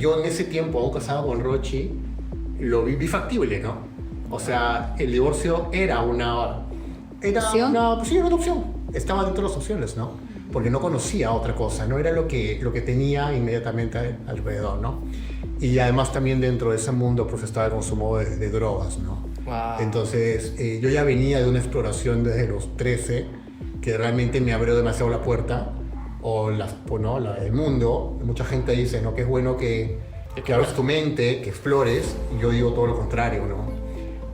yo en ese tiempo, aún casado con Rochi, lo vi factible, ¿no? O sea, el divorcio era ¿Opción? pues sí, era una opción. Estaba dentro de las opciones, ¿no? Porque no conocía otra cosa, no era lo que tenía inmediatamente alrededor, ¿no? Y además también dentro de ese mundo pues estaba el consumo de drogas, ¿no? Wow. Entonces yo ya venía de una exploración desde los 13 que realmente me abrió demasiado la puerta ¿no? El mundo. Mucha gente dice, ¿no? Que es bueno que abras tu mente, que explores, y yo digo todo lo contrario, ¿no?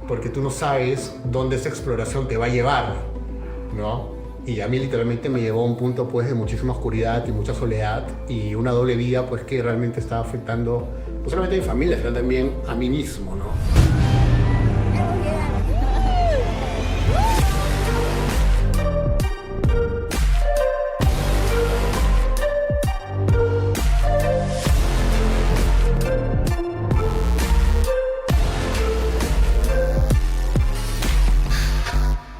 Porque tú no sabes dónde esa exploración te va a llevar, ¿no? Y a mí literalmente me llevó a un punto pues de muchísima oscuridad y mucha soledad y una doble vida pues que realmente estaba afectando no solamente a mi familia, sino también a mí mismo, ¿no?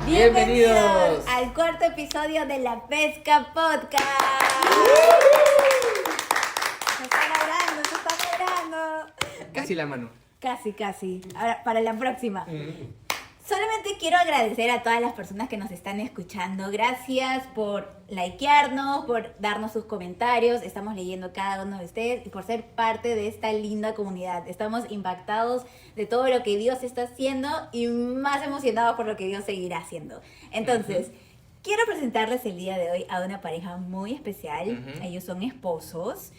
Bienvenidos al cuarto episodio de La Pesca Podcast. Se está logrando. casi la mano. Casi. Ahora, para la próxima. Solamente quiero agradecer a todas las personas que nos están escuchando. Gracias por likearnos, por darnos sus comentarios. Estamos leyendo cada uno de ustedes y por ser parte de esta linda comunidad. Estamos impactados de todo lo que Dios está haciendo y más emocionados por lo que Dios seguirá haciendo. Entonces, quiero presentarles el día de hoy a una pareja muy especial. Ellos son esposos,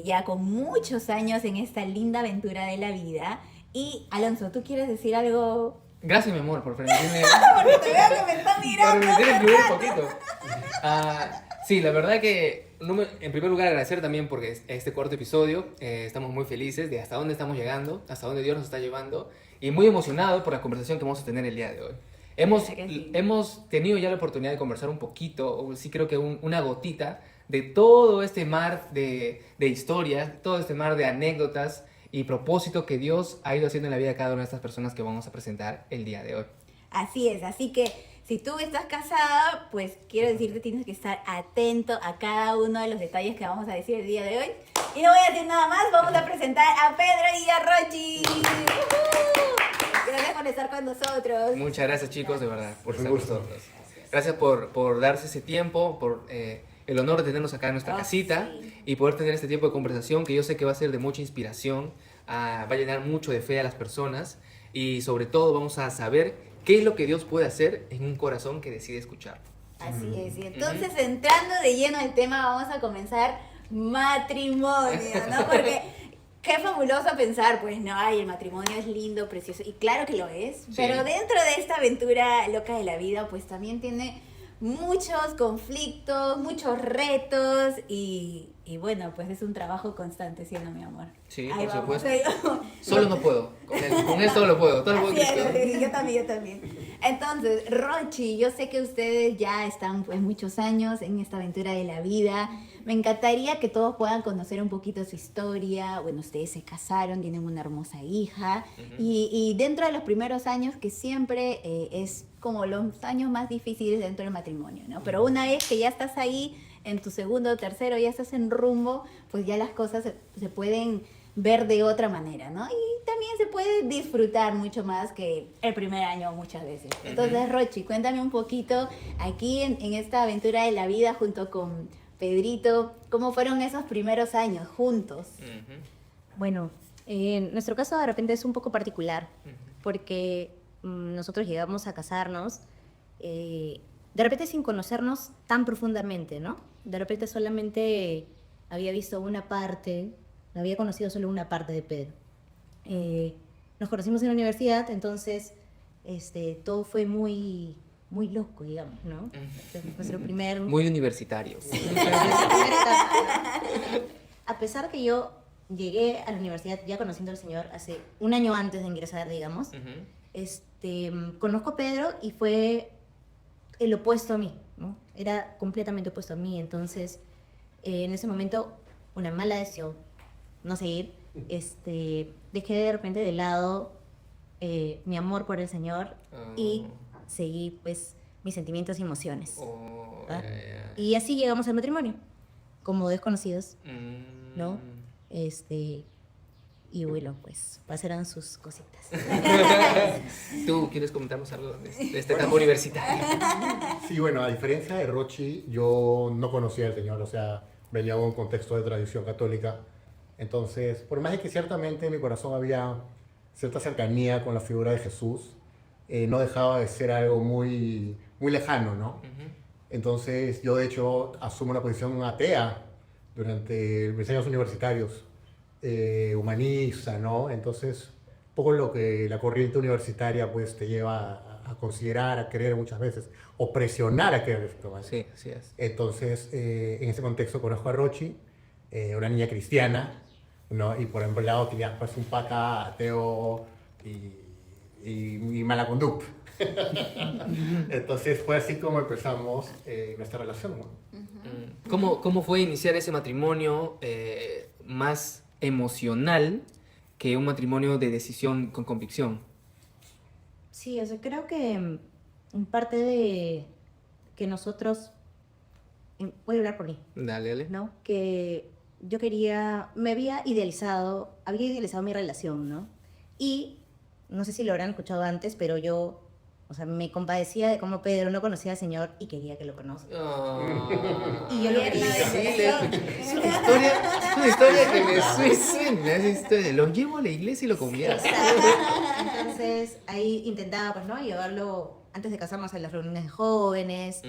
ya con muchos años en esta linda aventura de la vida. Y Alonso, ¿tú quieres decir algo? Gracias, mi amor, por permitirme. Porque te veo que me está mirando. Por permitirme incluir un poquito. Sí, la verdad que, en primer lugar, agradecer también porque este cuarto episodio estamos muy felices de hasta dónde estamos llegando, hasta dónde Dios nos está llevando y muy emocionados por la conversación que vamos a tener el día de hoy. Hemos tenido ya la oportunidad de conversar un poquito, o sí creo que una gotita, de todo este mar de historias, todo este mar de anécdotas y propósito que Dios ha ido haciendo en la vida de cada una de estas personas que vamos a presentar el día de hoy. Así es, así que si tú estás casada, pues quiero decirte, tienes que estar atento a cada uno de los detalles que vamos a decir el día de hoy. Y no voy a decir nada más, vamos a presentar a Pedro y a Rochi. Gracias por estar con nosotros. Muchas gracias, chicos, de verdad, por estar Un con gusto. nosotros. Gracias por darse ese tiempo, por el honor de tenernos acá en nuestra casita sí. y poder tener este tiempo de conversación que yo sé que va a ser de mucha inspiración, va a llenar mucho de fe a las personas y sobre todo vamos a saber qué es lo que Dios puede hacer en un corazón que decide escuchar. Así es, y entonces entrando de lleno al tema vamos a comenzar matrimonio, ¿no? Porque qué fabuloso pensar, pues no, ay, el matrimonio es lindo, precioso, y claro que lo es, Sí. pero dentro de esta aventura loca de la vida, pues también tiene muchos conflictos, muchos retos y bueno, pues es un trabajo constante, ¿sí o no, mi amor? Sí, Ahí por vamos. supuesto. Solo no puedo. Con esto lo puedo. Todo lo puedo Así Cristo. es, yo también. Entonces, Rochi, yo sé que ustedes ya están pues muchos años en esta aventura de la vida. Me encantaría que todos puedan conocer un poquito su historia. Bueno, ustedes se casaron, tienen una hermosa hija. Y dentro de los primeros años, que siempre es como los años más difíciles dentro del matrimonio, ¿no? Pero una vez que ya estás ahí, en tu segundo o tercero, ya estás en rumbo, pues ya las cosas se pueden ver de otra manera, ¿no? Y también se puede disfrutar mucho más que el primer año muchas veces. Entonces, Rochi, cuéntame un poquito aquí en esta aventura de la vida junto con Pedrito, ¿cómo fueron esos primeros años juntos? Bueno, en nuestro caso de repente es un poco particular, porque nosotros llegamos a casarnos de repente sin conocernos tan profundamente, ¿no? De repente solamente había visto una parte, había conocido solo una parte de Pedro. Nos conocimos en la universidad, entonces todo fue muy loco, digamos, ¿no? Nuestro primer... Muy universitario. A pesar que yo llegué a la universidad ya conociendo al Señor hace un año antes de ingresar, digamos, conozco a Pedro y fue el opuesto a mí, ¿no? Era completamente opuesto a mí, entonces en ese momento una mala decisión, no seguir, dejé de repente de lado mi amor por el Señor y seguí pues mis sentimientos y emociones. ¿Va? Y así llegamos al matrimonio, como desconocidos, ¿no? Y bueno, pues pasaron sus cositas. ¿Tú quieres comentarnos algo de esta etapa universitaria? Sí, bueno, a diferencia de Rochi, yo no conocía al Señor, o sea, venía de un contexto de tradición católica. Entonces, por más de que ciertamente en mi corazón había cierta cercanía con la figura de Jesús, no dejaba de ser algo muy, muy lejano, ¿no? Ujú. Entonces, yo de hecho asumo una posición atea durante mis años universitarios, humanista, ¿no? Entonces, un poco lo que la corriente universitaria pues te lleva a considerar, a creer muchas veces, o presionar a creer esto, ¿vale? Sí, así es. Entonces, en ese contexto conozco a Rochi, una niña cristiana, ¿no? Y por ejemplo, el lado tenía pues un pata ateo y mala conducta. Entonces fue así como empezamos nuestra relación, ¿no? ¿Cómo fue iniciar ese matrimonio más emocional que un matrimonio de decisión con convicción? Sí, o sea, creo que en parte de que nosotros, voy a hablar por mí, Dale, dale. ¿no? Que yo había idealizado mi relación, ¿no? Y no sé si lo habrán escuchado antes, pero yo, o sea, me compadecía de cómo Pedro no conocía al Señor y quería que lo conozca. Y yo lo quería. Sí, es una historia que me suena. Esa historia. Lo llevo a la iglesia y lo convierto. Entonces, ahí intentaba, pues, ¿no? Llevarlo antes de casarnos a las reuniones de jóvenes,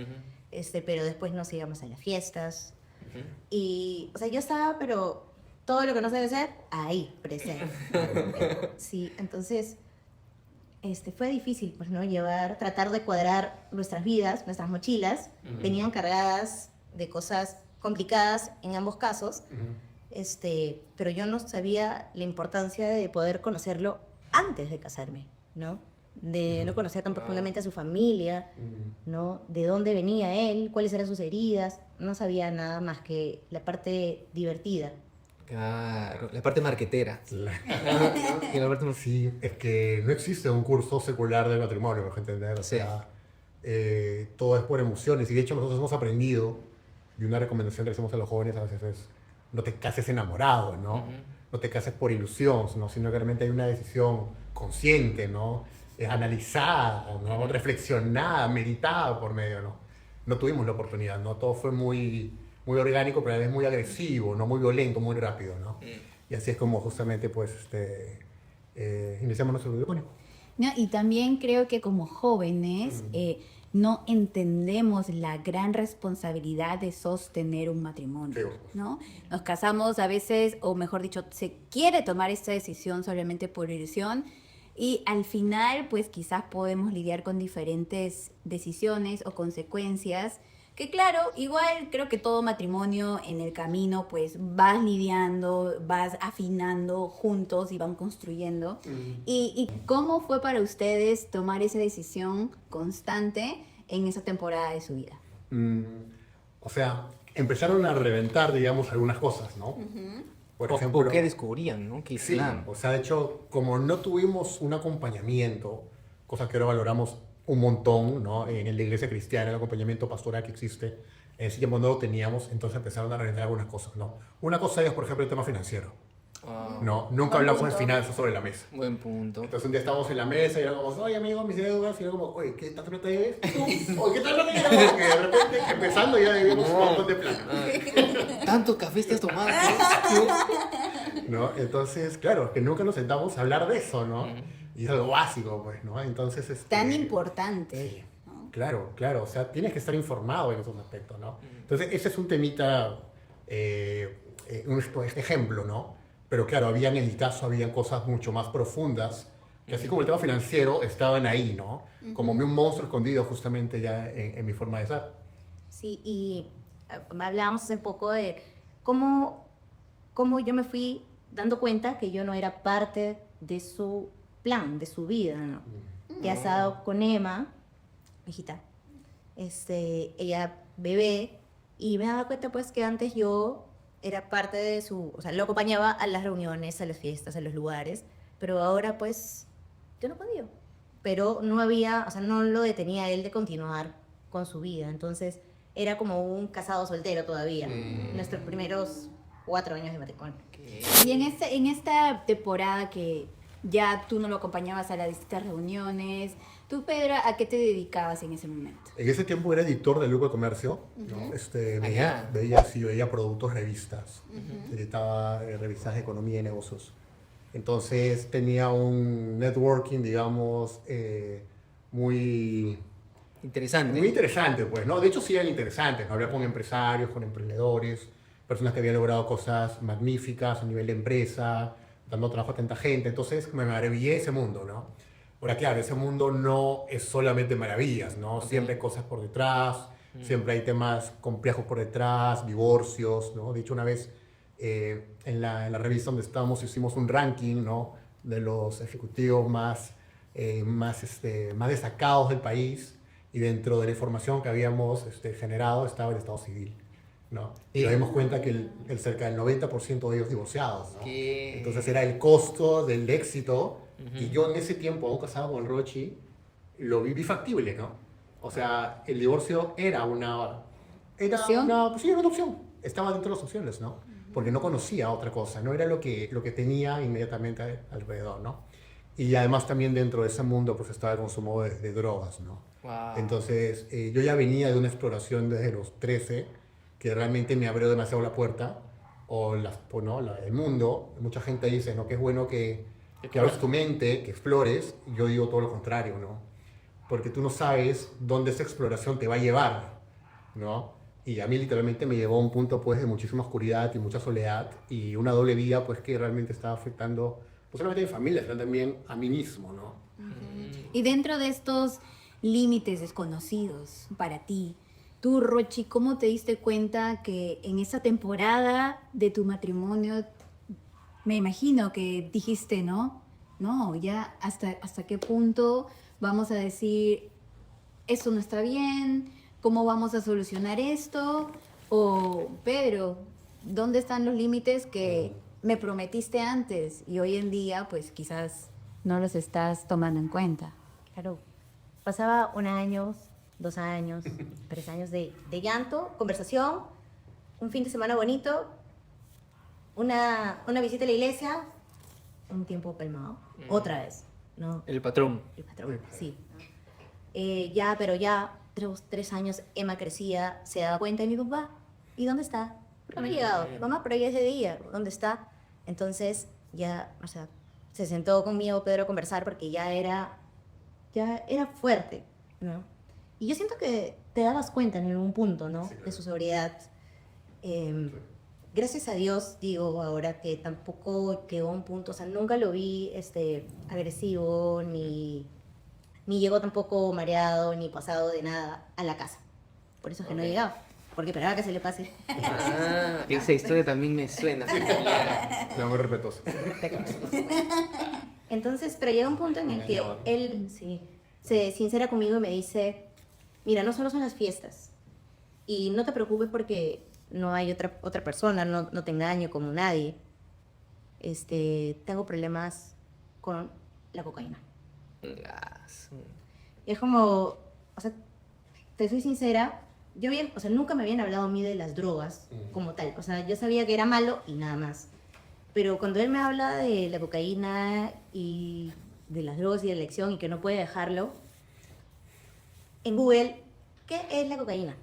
pero después nos íbamos a las fiestas. Y, o sea, yo estaba, pero todo lo que no se debe hacer, ahí, presente. Sí, entonces, fue difícil, pues, ¿no? Tratar de cuadrar nuestras vidas, nuestras mochilas, venían cargadas de cosas complicadas en ambos casos, pero yo no sabía la importancia de poder conocerlo antes de casarme, ¿no? De no conocer tan profundamente a su familia, ¿no? De dónde venía él, cuáles eran sus heridas. No sabía nada más que la parte divertida. Claro, la parte marquetera. Y la parte Sí, es que no existe un curso secular del matrimonio, para entender. O Sí. sea, todo es por emociones. Y de hecho nosotros hemos aprendido, y una recomendación que hacemos a los jóvenes a veces es, no te cases enamorado, ¿no? Ujú. No te cases por ilusión, ¿no? Sino que realmente hay una decisión consciente, ¿no? Analizada, ¿no? Reflexionada, meditada por medio, ¿no? No tuvimos la oportunidad, ¿no? Todo fue muy, muy orgánico, pero a la vez muy agresivo, ¿no? Muy violento, muy rápido, ¿no? Y así es como justamente, pues, iniciamos nuestro matrimonio. ¿No? Y también creo que como jóvenes no entendemos la gran responsabilidad de sostener un matrimonio, ¿no? Nos casamos a veces, o mejor dicho, se quiere tomar esta decisión solamente por ilusión y al final, pues quizás podemos lidiar con diferentes decisiones o consecuencias que claro, igual creo que todo matrimonio en el camino pues vas lidiando, vas afinando juntos y van construyendo. ¿Y cómo fue para ustedes tomar esa decisión constante en esa temporada de su vida? O sea, empezaron a reventar, digamos, algunas cosas, ¿no? Por ejemplo, ¿Qué descubrían, no? ¿Qué sí, Islam? o sea, de hecho, como no tuvimos un acompañamiento, cosa que ahora valoramos un montón, ¿no? En la iglesia cristiana, el acompañamiento pastoral que existe, en ese tiempo no lo teníamos, entonces empezaron a reventar algunas cosas, ¿no? Una cosa es, por ejemplo, el tema financiero, ¿no? Nunca hablamos de finanzas sobre la mesa. Buen punto. Entonces un día estábamos en la mesa y era como, oye amigo, mis deudas, y era como, oye, ¿qué tanta plata debes? Oye, ¿qué tanta plata debes? Porque de repente, empezando ya debíamos un montón de plata. ¿Tanto café te has tomado? ¿No? Entonces, claro, que nunca nos sentamos a hablar de eso, ¿no? Y es algo básico, pues, ¿no? Entonces, Tan importante. Sí, claro, claro, o sea, tienes que estar informado en esos aspectos, ¿no? Entonces, ese es un temita, un ejemplo, ¿no? Pero claro, habían cosas mucho más profundas, que así como el tema financiero, estaban ahí, ¿no? Como un monstruo escondido justamente ya en mi forma de ser. Sí, y hablábamos hace poco de cómo yo me fui dando cuenta que yo no era parte de su plan, de su vida, ¿no? Ya he estado con Emma, hijita, ella bebé, y me daba cuenta pues que antes yo era parte de o sea, lo acompañaba a las reuniones, a las fiestas, a los lugares, pero ahora pues yo no podía, pero no había, o sea, no lo detenía a él de continuar con su vida, entonces era como un casado soltero todavía, nuestros primeros 4 años de matrimonio. Y en esta temporada que ya tú no lo acompañabas a las distintas reuniones, tú, Pedro, ¿a qué te dedicabas en ese momento? En ese tiempo era editor del Grupo de Comercio, ¿no? Veía productos, revistas, editaba revistas de economía y negocios. Entonces tenía un networking, digamos, muy Interesante. interesante, pues, ¿no? De hecho, sí eran interesantes, ¿no? Hablar con empresarios, con emprendedores, personas que habían logrado cosas magníficas a nivel de empresa, dando trabajo a tanta gente. Entonces, me maravillé de ese mundo, ¿no? Ahora, claro, ese mundo no es solamente maravillas, ¿no? Ok. Siempre hay cosas por detrás, siempre hay temas complejos por detrás, divorcios, ¿no? De hecho, una vez en la revista donde estábamos hicimos un ranking, ¿no? De los ejecutivos más destacados del país, y dentro de la información que habíamos generado estaba el Estado Civil, ¿no? Y nos dimos cuenta que cerca del 90% de ellos divorciados, ¿no? ¿Qué? Entonces era el costo del éxito, y yo en ese tiempo, aún casado con Rochi, lo vi factible, ¿no? O sea, el divorcio era una ¿Opción? pues sí, era una opción. Estaba dentro de las opciones, ¿no? Porque no conocía otra cosa, no era lo que tenía inmediatamente alrededor, ¿no? Y además también dentro de ese mundo pues estaba el consumo de drogas, ¿no? Wow. Entonces yo ya venía de una exploración desde los 13 que realmente me abrió demasiado la puerta, el mundo. Mucha gente dice, ¿no? Que es bueno que abres tu mente, que explores. Y yo digo todo lo contrario, ¿no? Porque tú no sabes dónde esa exploración te va a llevar, ¿no? Y a mí literalmente me llevó a un punto pues de muchísima oscuridad y mucha soledad y una doble vida pues que realmente estaba afectando no solamente a mi familia, sino también a mí mismo, ¿no? Y dentro de estos límites desconocidos para ti, tú, Rochi, ¿cómo te diste cuenta que en esa temporada de tu matrimonio, me imagino que dijiste, no, ya hasta qué punto vamos a decir, esto no está bien, ¿cómo vamos a solucionar esto? O, Pedro, ¿dónde están los límites que me prometiste antes y hoy en día, pues quizás no los estás tomando en cuenta? Claro, pasaba 1 año, 2 años, 3 años de llanto, conversación, un fin de semana bonito, una visita a la iglesia, un tiempo calmado, otra vez, ¿no? El patrón. El patrón, sí. Pero ya 3 años, Emma crecía, se daba cuenta de mi papá. ¿Y dónde está? No me ha llegado. Mamá, pero ya ese día, ¿dónde está? Entonces ya, o sea, se sentó conmigo Pedro a conversar porque ya era fuerte, ¿no? Y yo siento que te dabas cuenta en algún punto, ¿no? Sí, claro. De su sobriedad. Gracias a Dios, digo ahora que tampoco llegó a un punto, o sea, nunca lo vi agresivo, ni llegó tampoco mareado, ni pasado de nada a la casa. Por eso es que no llegaba, porque esperaba que se le pase. Ah, esa historia también me suena. Era muy respetuoso. Entonces, pero llega un punto en el que él se sincera conmigo y me dice, mira, no solo son las fiestas, y no te preocupes porque no hay otra persona, no te engaño como nadie. Tengo problemas con la cocaína. Y es como, o sea, te soy sincera, nunca me habían hablado a mí de las drogas como tal. O sea, yo sabía que era malo y nada más. Pero cuando él me habla de la cocaína y de las drogas y de la adicción y que no puede dejarlo, en Google, ¿qué es la cocaína?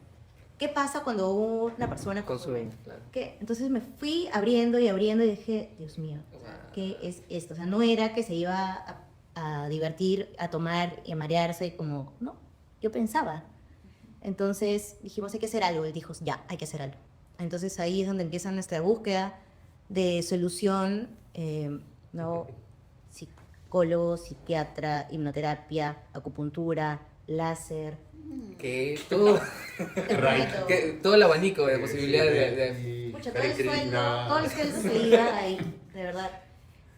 ¿Qué pasa cuando una persona Consume, claro. ¿Qué? Entonces me fui abriendo y abriendo y dije, Dios mío, ¿qué es esto? O sea, no era que se iba a divertir, a tomar y a marearse como, no, yo pensaba. Entonces dijimos, hay que hacer algo. Él dijo, ya, hay que hacer algo. Entonces ahí es donde empieza nuestra búsqueda de solución, ¿no? Psicólogo, psiquiatra, hipnoterapia, acupuntura, láser. Que todo, todo el abanico de posibilidades de... Mucho, todo el sueldo se iba ahí, de verdad.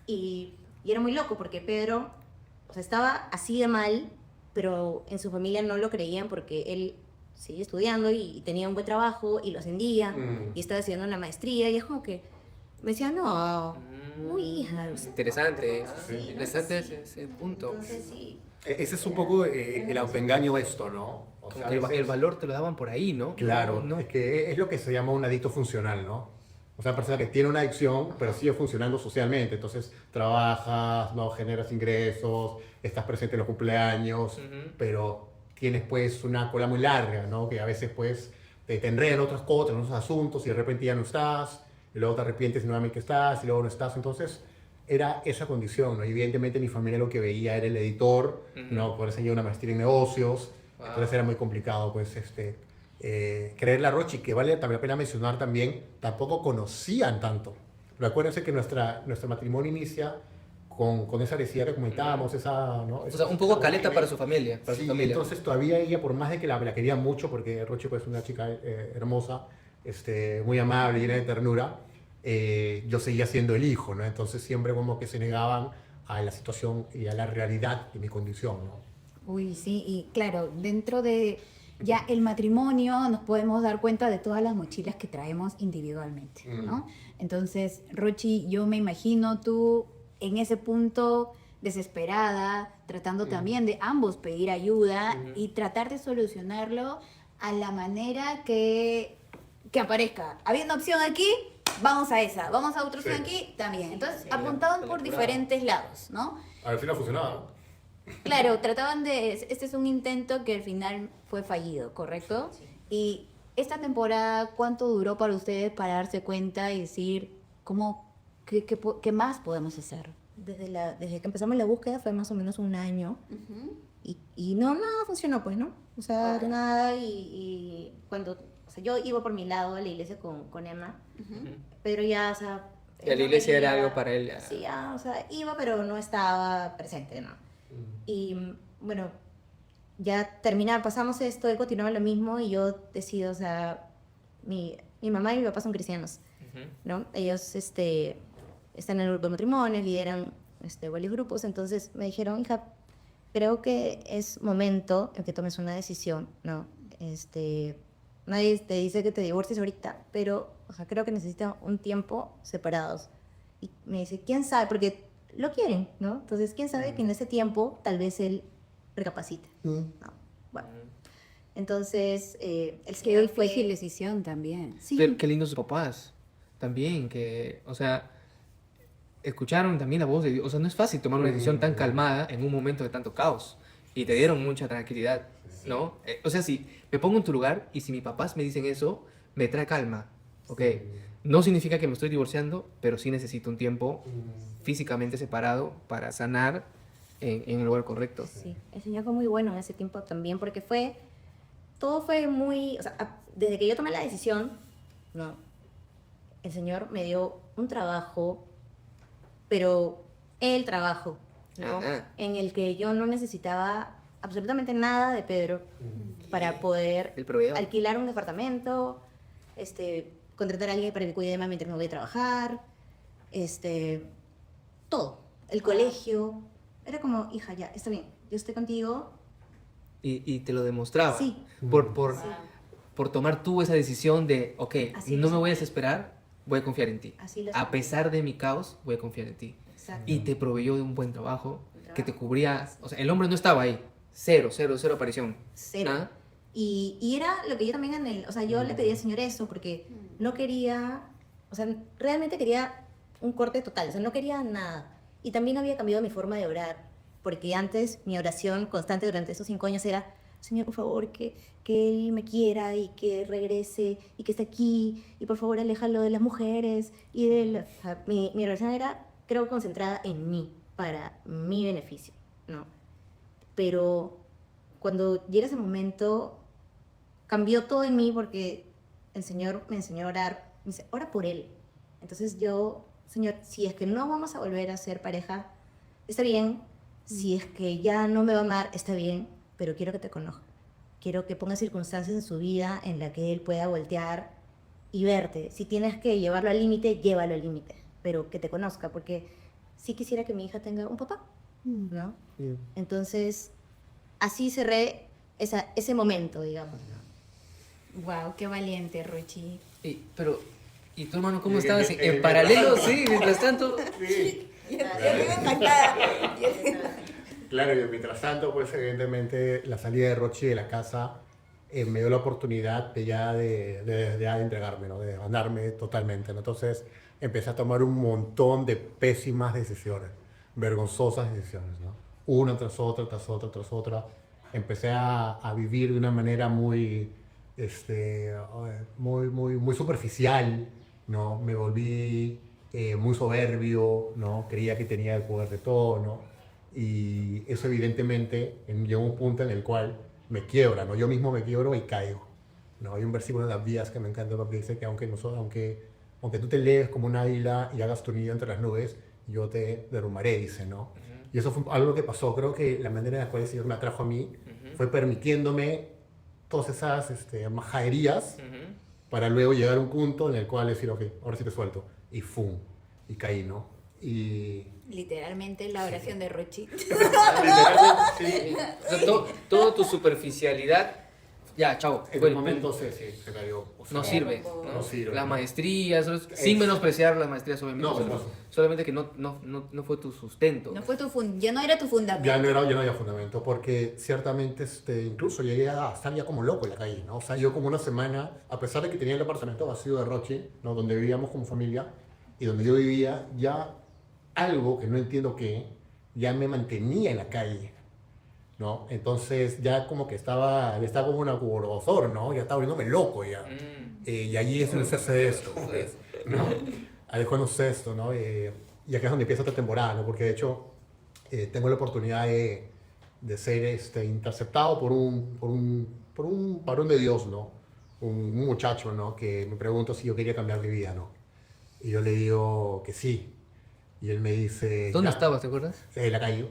Y era muy loco porque Pedro, o sea, estaba así de mal, pero en su familia no lo creían porque él seguía estudiando y tenía un buen trabajo y lo ascendía y estaba haciendo una maestría y es como que me decía, no, muy hija. Interesante, Sí. interesante ese punto. Entonces sí. Ese es un poco el autoengaño esto, ¿no? O sea, Como que el valor te lo daban por ahí, ¿no? claro, No. es que es lo que se llama un adicto funcional, ¿no? O sea, una persona que tiene una adicción, pero sigue funcionando socialmente. Entonces, trabajas, no generas ingresos, estás presente en los cumpleaños, pero tienes pues una cola muy larga, ¿no? Que a veces pues te enredan en otras cosas, en otros asuntos, y de repente ya no estás, y luego te arrepientes nuevamente que estás, y luego no estás. Entonces, era esa condición, ¿no? Y evidentemente mi familia lo que veía era el editor, ¿no? Por eso lleva una maestría en negocios, entonces era muy complicado, pues, creerle a Rochi, que vale también la pena mencionar también, tampoco conocían tanto. Pero acuérdense que nuestro matrimonio inicia con esa herencia que comentábamos, esa, ¿no? O sea, un poco caleta para su familia. Para Sí, su familia. entonces todavía ella, por más de que la quería mucho, porque Rochi pues, es una chica hermosa, muy amable, llena de ternura, yo seguía siendo el hijo, ¿no? Entonces siempre como que se negaban a la situación y a la realidad de mi condición, ¿no? Uy, sí, y claro, dentro de ya el matrimonio nos podemos dar cuenta de todas las mochilas que traemos individualmente, ¿no? Entonces, Rochi, yo me imagino tú en ese punto desesperada, tratando también de ambos pedir ayuda y tratar de solucionarlo a la manera que aparezca. Habiendo opción aquí, vamos a esa, vamos a otra opción Sí. aquí, también. Entonces, apuntaban por diferentes lados, ¿no? Al final funcionaba. Claro, trataban de... Este es un intento que al final fue fallido, ¿correcto? Y esta temporada, ¿cuánto duró para ustedes para darse cuenta y decir qué más podemos hacer? Desde que empezamos la búsqueda fue más o menos un año. Y no, nada funcionó, pues, ¿no? O sea, nada. Y cuando... O sea, yo iba por mi lado a la iglesia con Emma, pero ya, o sea... Y a la iglesia era algo para él. Ya. Sí, ya, o sea, iba, pero no estaba presente, ¿no? Y bueno, ya pasamos esto, él continuaba lo mismo y yo decido, o sea, mi mamá y mi papá son cristianos, ¿no? Ellos están en el grupo de matrimonios, lideran varios grupos, entonces me dijeron, hija, creo que es momento en que tomes una decisión, ¿no? Nadie te dice que te divorcies ahorita, pero, o sea, creo que necesitan un tiempo separados. Y me dice, ¿quién sabe? Porque lo quieren, ¿no? Entonces, ¿quién sabe que en ese tiempo tal vez él recapacite? ¿No? Bueno, entonces, el Que hoy fue su decisión también. Sí. Pero qué lindos sus papás. También, que, o sea, escucharon también la voz de Dios. O sea, no es fácil tomar una decisión tan calmada en un momento de tanto caos. Y te dieron mucha tranquilidad, ¿no? O sea, si me pongo en tu lugar y si mis papás me dicen eso, me trae calma, ¿ok? No significa que me estoy divorciando, pero sí necesito un tiempo físicamente separado para sanar en el lugar correcto. Sí, el Señor fue muy bueno en ese tiempo también, porque todo fue muy, o sea, desde que yo tomé la decisión, ¿no? El Señor me dio un trabajo, pero el trabajo, ¿no? En el que yo no necesitaba absolutamente nada de Pedro para poder El proveedor. alquilar un departamento, contratar a alguien para que cuide de mí mientras me voy a trabajar, todo, el colegio. Era como, hija, ya, está bien, yo estoy contigo. Y te lo demostraba. Sí. Por tomar tú esa decisión de, ok, Así no lo me voy a sentí. desesperar, voy a confiar en ti. Así lo A sentí. pesar de mi caos, voy a confiar en ti. Exacto. Y te proveyó de un buen trabajo que te cubría. O sea, el hombre no estaba ahí. Cero aparición. Cero. ¿Ah? Y era lo que yo también o sea, yo le pedí al Señor eso porque no quería, o sea, realmente quería un corte total, o sea, no quería nada. Y también había cambiado mi forma de orar, porque antes mi oración constante durante esos 5 años era, Señor, por favor, que Él me quiera y que regrese y que esté aquí y por favor aléjalo de las mujeres y o sea, mi oración era, creo, concentrada en mí, para mi beneficio, ¿no? Pero cuando llega ese momento, cambió todo en mí porque el Señor me enseñó a orar. Me dice, ora por Él. Entonces yo, Señor, si es que no vamos a volver a ser pareja, está bien. Si es que ya no me va a amar, está bien. Pero quiero que te conozca. Quiero que ponga circunstancias en su vida en la que Él pueda voltear y verte. Si tienes que llevarlo al límite, llévalo al límite. Pero que te conozca, porque sí quisiera que mi hija tenga un papá, ¿no? Entonces, así cerré ese momento, digamos, ¿no? Wow, qué valiente, Rochi. ¿Y tu hermano cómo estaba? ¿En paralelo? Sí, mientras tanto. Sí. Claro, y mientras tanto, pues evidentemente la salida de Rochi de la casa me dio la oportunidad de ya de entregarme, ¿no? De mandarme totalmente, ¿no? Entonces empecé a tomar un montón de pésimas decisiones, vergonzosas decisiones, ¿no? Una tras otra, tras otra, tras otra. Empecé a vivir de una manera muy, muy superficial, ¿no? Me volví muy soberbio, ¿no? Creía que tenía el poder de todo, ¿no? Y eso evidentemente llegó a un punto en el cual me quiebra, ¿no? Yo mismo me quiebro y caigo, ¿no? Hay un versículo de las vías que me encanta porque dice que aunque tú te eleves como un águila y hagas tu nido entre las nubes, yo te derrumbaré, dice, ¿no? Y eso fue algo que pasó. Creo que la manera en la cual el Señor me atrajo a mí fue permitiéndome todas esas majaderías para luego llegar a un punto en el cual decir, ok, ahora sí te suelto. Y ¡fum! Y caí, ¿no? Y... Literalmente la oración de Rochi. Literalmente, sí. O sea, toda tu superficialidad, ya, chao. En Fue un el momento punto. se cayó. O sea, No sirve, no ¿no? sirve. Las maestrías, sin menospreciar las maestrías, obviamente. No, por supuesto. Solamente que no fue tu sustento. No fue ya no era tu fundamento. Ya no había fundamento, porque ciertamente incluso llegué a estar ya como loco en la calle, ¿no? O sea, yo como una semana, a pesar de que tenía el apartamento vacío de Roche, ¿no? Donde vivíamos como familia, y donde yo vivía, ya algo que no entiendo qué, ya me mantenía en la calle, ¿no? Entonces ya como que estaba como un acumulador, ¿no? Ya estaba volviéndome loco ya. Y allí es donde se hace esto, pues, ¿no? Ahí es cuando se hace esto, ¿no? Y acá es donde empieza esta temporada, ¿no? Porque de hecho tengo la oportunidad de ser interceptado por un varón de Dios, ¿no? Un muchacho, ¿no? Que me preguntó si yo quería cambiar mi vida, ¿no? Y yo le digo que sí. Y él me dice... ¿Dónde "Ya". estabas, te acuerdas? En la calle.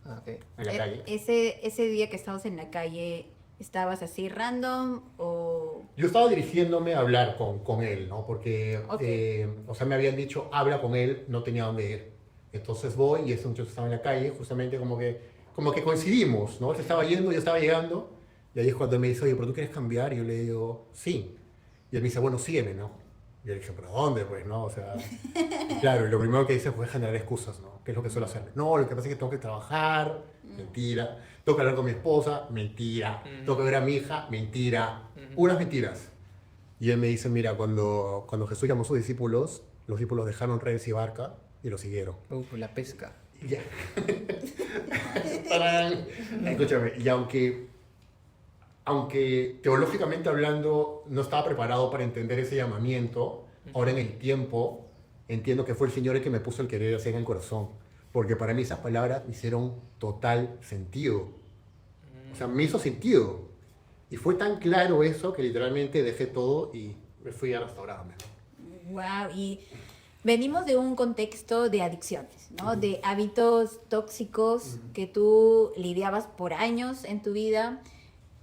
Ah, ok. En la calle. Ese día que estabas en la calle, ¿estabas así random o...? Yo estaba dirigiéndome a hablar con él, ¿no? Porque, Ok. o sea, me habían dicho, habla con él, no tenía dónde ir. Entonces voy y ese muchacho estaba en la calle, justamente como que coincidimos, ¿no? Él se estaba yendo, yo estaba llegando. Y ahí es cuando me dice, oye, ¿pero tú quieres cambiar? Y yo le digo, sí. Y él me dice, bueno, sígueme, ¿no? Y yo le dije, ¿pero dónde, pues, no? O sea, y claro, y lo primero que hice fue generar excusas, ¿no? ¿Qué es lo que suelo hacer? No, lo que pasa es que tengo que trabajar, mentira. Tengo que hablar con mi esposa, mentira. Tengo que ver a mi hija, mentira. Unas mentiras. Y él me dice, mira, cuando Jesús llamó a sus discípulos, los discípulos dejaron redes y barca y lo siguieron. La pesca. Y ya. ¡Tarán! Escúchame, y aunque teológicamente hablando no estaba preparado para entender ese llamamiento, ahora en el tiempo entiendo que fue el Señor el que me puso el querer hacer en el corazón, porque para mí esas palabras me hicieron total sentido. O sea, me hizo sentido. Y fue tan claro eso que literalmente dejé todo y me fui a restaurarme. Wow, y venimos de un contexto de adicciones, ¿no? De hábitos tóxicos que tú lidiabas por años en tu vida.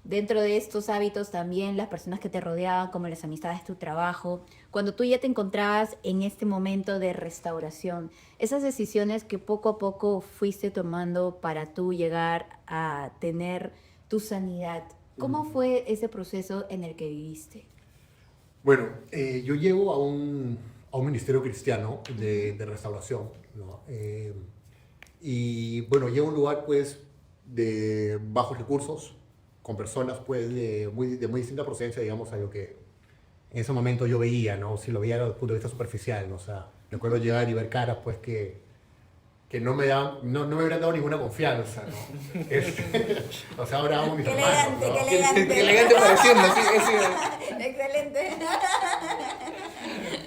Dentro de estos hábitos también las personas que te rodeaban, como las amistades, tu trabajo. Cuando tú ya te encontrabas en este momento de restauración, esas decisiones que poco a poco fuiste tomando para tú llegar a tener tu sanidad, ¿cómo fue ese proceso en el que viviste? Bueno, yo llego a un ministerio cristiano de restauración, ¿no? Y bueno, llego a un lugar pues de bajos recursos, con personas pues de muy distinta procedencia, digamos, a lo que en ese momento yo veía, ¿no? Si lo veía desde el punto de vista superficial, ¿no? O sea, recuerdo llegar y ver caras pues que no me hubieran dado ninguna confianza, ¿no? O sea, ahora vamos mis Qué hermanos, elegante, ¿no? qué elegante. Qué elegante pareciendo, sí. Excelente.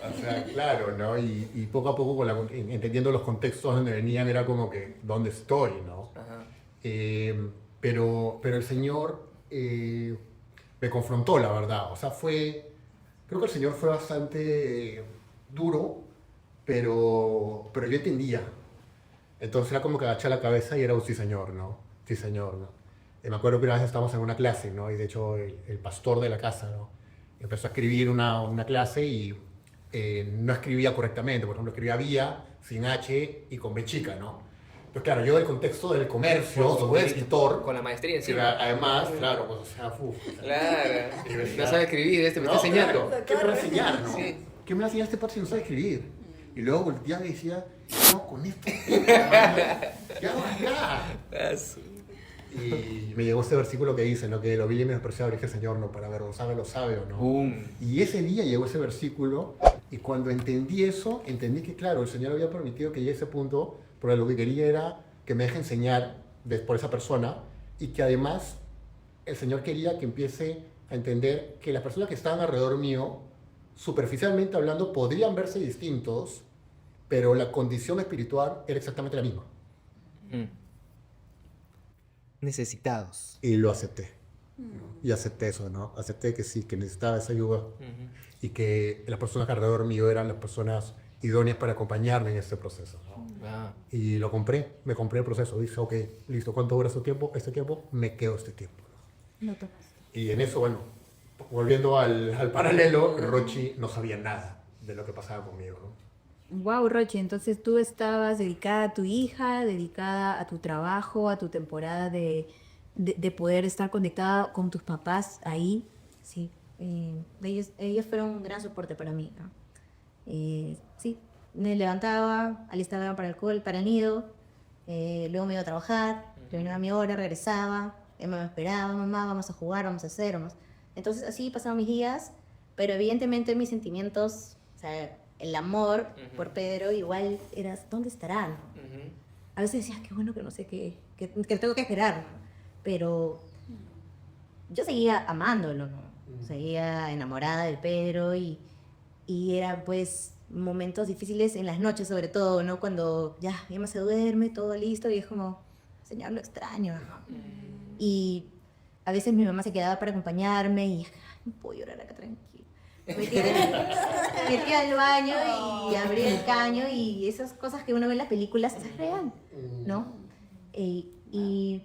O sea, claro, ¿no? Y poco a poco, entendiendo los contextos donde venían, era como que, ¿dónde estoy, no? Ajá. Pero el Señor me confrontó, la verdad. O sea, creo que el Señor fue bastante duro, pero yo entendía. Entonces era como que agaché la cabeza y era un sí, Señor, ¿no? Sí, Señor, ¿no? Me acuerdo que una vez estábamos en una clase, ¿no? Y de hecho el pastor de la casa, ¿no? Empezó a escribir una clase y no escribía correctamente. Por ejemplo, escribía vía, sin H y con B chica, ¿no? Entonces, claro, yo del contexto del comercio, soy escritor. Con la maestría Sí, encima. además, claro, pues, o sea, Claro. Y me decía, No sabe escribir, me está no, enseñando. claro, ¿qué me va a enseñar, no? Sí. ¿Qué me va a enseñar este par si no sabe escribir? Y luego volteaba y decía, no, con esto, ¿qué hago acá? Y me llegó este versículo que dice, ¿no? Que lo vil y menospreciable es el Señor, ¿no? Para avergonzar a los sabios, ¿no? Y ese día llegó ese versículo y cuando entendí eso, entendí que, claro, el Señor había permitido que llegue a ese punto, pero lo que quería era que me deje enseñar por esa persona y que además el Señor quería que empiece a entender que las personas que estaban alrededor mío, superficialmente hablando, podrían verse distintos, pero la condición espiritual era exactamente la misma. Necesitados. Y lo acepté. Y acepté eso, ¿no? Acepté que sí, que necesitaba esa ayuda y que las personas alrededor mío eran las personas idóneas para acompañarme en este proceso, ¿no? Y lo compré, me compré el proceso. Dije, ok, listo, ¿cuánto dura este tiempo? Me quedo este tiempo. Lo tomas. Y en eso, bueno, volviendo al paralelo, Rochi no sabía nada de lo que pasaba conmigo, ¿no? Wow, Rochi, entonces tú estabas dedicada a tu hija, dedicada a tu trabajo, a tu temporada de poder estar conectada con tus papás ahí. Sí, ellos fueron un gran soporte para mí, ¿no? Sí, me levantaba, alistaba para el nido, luego me iba a trabajar, terminaba mi hora, regresaba, me esperaba, mamá, vamos a jugar, vamos a hacer, vamos. Entonces así pasaban mis días, pero evidentemente mis sentimientos, o sea, el amor por Pedro igual era, ¿dónde estará? ¿No? A veces decías, qué bueno que no sé qué, que tengo que esperar, ¿no? Pero yo seguía amándolo, ¿no? Seguía enamorada de Pedro y eran pues momentos difíciles en las noches sobre todo, ¿no? Cuando ya más se duerme, todo listo y es como, Señor, lo extraño, ¿no? Y a veces mi mamá se quedaba para acompañarme y no puedo llorar acá tranquilo. Me metía al baño y abría el caño y esas cosas que uno ve en las películas es real, ¿no? Y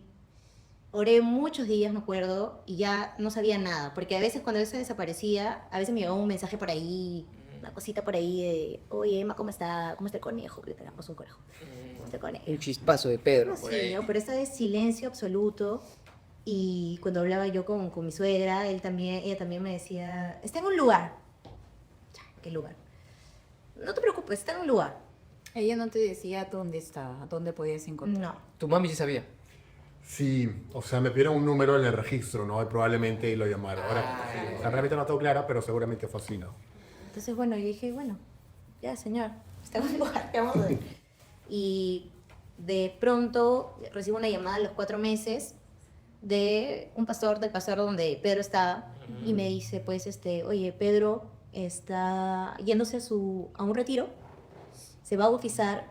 oré muchos días, me acuerdo, y ya no sabía nada, porque a veces cuando él se desaparecía, a veces me llegaba un mensaje por ahí, una cosita por ahí de, oye, Emma, ¿cómo está el conejo? Que tenemos un conejo. ¿Cómo está el conejo? Un chispazo de Pedro. Sí, por ahí. ¿no? Pero esta vez silencio absoluto. Y cuando hablaba yo con mi suegra, ella también me decía, está en un lugar. Ya, ¿qué lugar? No te preocupes, está en un lugar. Ella no te decía dónde estaba, dónde podías encontrar. No. Tu mami sí sabía. Sí, o sea, me pidieron un número en el registro, ¿no? Y probablemente lo llamaron. Ahora, o sea, realmente no tengo clara, pero seguramente fue así, ¿no? Entonces, bueno, yo dije, bueno, ya, señor, está en un lugar, ¿qué vamos a hacer? Y de pronto recibo una llamada a los 4 meses de un pastor, del pastor donde Pedro estaba, y me dice, pues, oye, Pedro está yéndose a un retiro, se va a bautizar,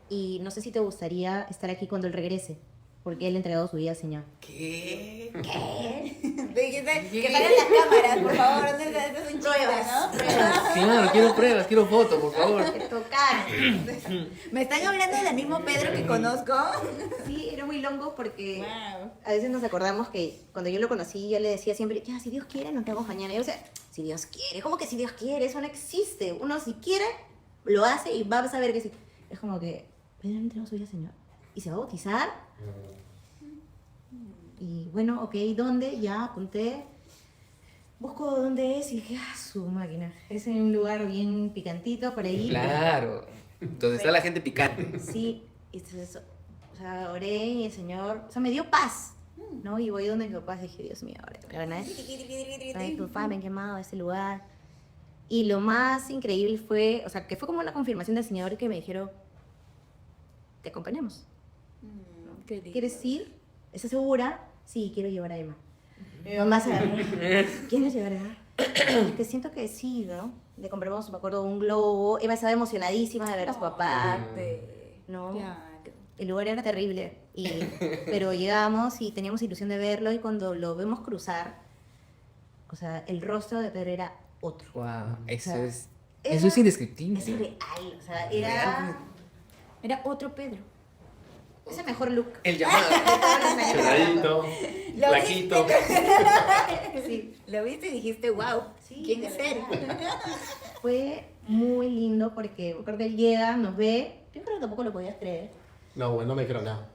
y no sé si te gustaría estar aquí cuando él regrese, porque él ha entregado su vida al Señor. ¿Qué? Dijiste que salgan las cámaras, por favor, no es un chiste, ¿no? Claro, quiero pruebas, quiero fotos, por favor. Que tocar. ¿Me están hablando del mismo Pedro que conozco? Sí, era muy longo porque Wow. a veces nos acordamos que cuando yo lo conocí, yo le decía siempre, ya, si Dios quiere, nos vemos mañana. Y yo, o sea, si Dios quiere, ¿cómo que si Dios quiere? Eso no existe. Uno si quiere, lo hace y va a saber que sí. Es como que, Pedro entregó su vida al Señor. ¿Y se va a bautizar? Y bueno, ok, ¿dónde? Ya apunté. Busco dónde es y dije, su máquina. Es en un lugar bien picantito por ahí. Claro. Donde está la gente picante. Sí, y entonces, o sea, oré y el Señor, o sea, me dio paz, ¿no? Y voy donde mi papá y dije, Dios mío, ahora te van a mi papá me han quemado a ese lugar. Y lo más increíble fue, o sea, que fue como una confirmación del Señor que me dijeron, te acompañamos. ¿Quieres ir? ¿Estás segura? Sí, quiero llevar a Emma. Mi mamá se ¿quieres llevar a Emma? Que siento que sí, ¿no? Le compramos, me acuerdo, un globo. Emma estaba emocionadísima de ver a su papá, ¿no? El lugar era terrible, pero llegamos y teníamos ilusión de verlo y cuando lo vemos cruzar, o sea, el rostro de Pedro era otro. Wow, eso O sea, eso es indescriptible. Es irreal, o sea, era otro Pedro. Ese mejor look. El llamado. Peladito, flaquito. Sí. Lo viste y dijiste, wow, Sí, ¿quién de es él? Fue muy lindo porque creo que él llega, nos ve, yo creo que tampoco lo podías creer, No, bueno, no me creo nada.